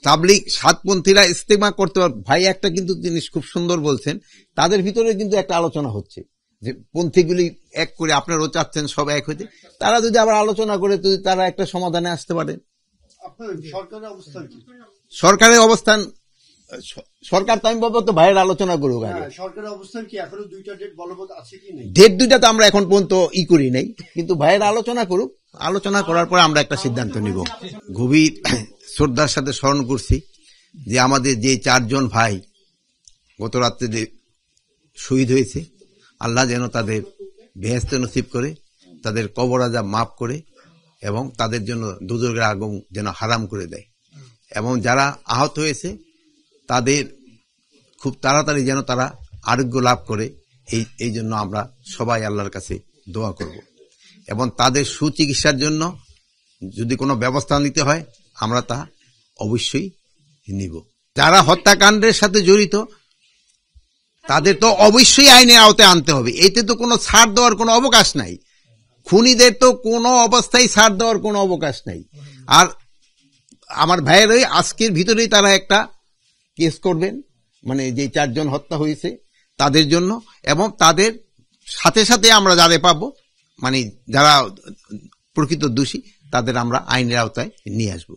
তাবলিগ সাতপন্থীরা ইস্তেমা করতে পারবে। ভাই একটা কিন্তু জিনিস খুব সুন্দর বলছেন, তাদের ভিতরে কিন্তু একটা আলোচনা হচ্ছে যে পন্থীগুলি এক করে, আপনারাও চাচ্ছেন সব এক হইতে, তারা যদি আবার আলোচনা করে যদি তারা একটা সমাধানে আসতে পারে। সরকারের অবস্থান, সরকার তো আমি বলবো তো ভাইয়ের আলোচনা করুক আগে। সরকারের অবস্থান কি এখনো দুইটা ডেট বলবৎ আছে কি নেই? ডেট দুইটা তো আমরা এখন পর্যন্ত করি নাই, কিন্তু ভাইয়ের আলোচনা করুক, আলোচনা করার পর আমরা একটা সিদ্ধান্ত নিব। গভীর শ্রদ্ধার সাথে স্মরণ করছি যে আমাদের যে 4 জন ভাই গত রাত্রে শহীদ হয়েছে, আল্লাহ যেন তাদের বেহেশত নসিব করে, তাদের কবর আযাব মাফ করে এবং তাদের জন্য দুজকের আগুন যেন হারাম করে দেয়, এবং যারা আহত হয়েছে তাদের খুব তাড়াতাড়ি যেন তারা আরোগ্য লাভ করে, এই জন্য আমরা সবাই আল্লাহর কাছে দোয়া করব। এবং তাদের সুচিকিৎসার জন্য যদি কোনো ব্যবস্থা নিতে হয় আমরা তা অবশ্যই নিব। যারা হত্যাকাণ্ডের সাথে জড়িত তাদের তো অবশ্যই আইনের আওতায় আনতে হবে, এতে তো কোনো ছাড় দেওয়ার কোনো অবকাশ নাই। খুনিদের তো কোনো অবস্থায় ছাড় দেওয়ার কোনো অবকাশ নাই। আর আমার ভাইয়েরই আজকের ভিতরেই তারা একটা কেস করবেন, মানে যে 4 জন হত্যা হয়েছে তাদের জন্য, এবং তাদের সাথে সাথে আমরা যারা পাবো, মানে যারা প্রকৃত দোষী তাদের আমরা আইনের আওতায় নিয়ে আসবো।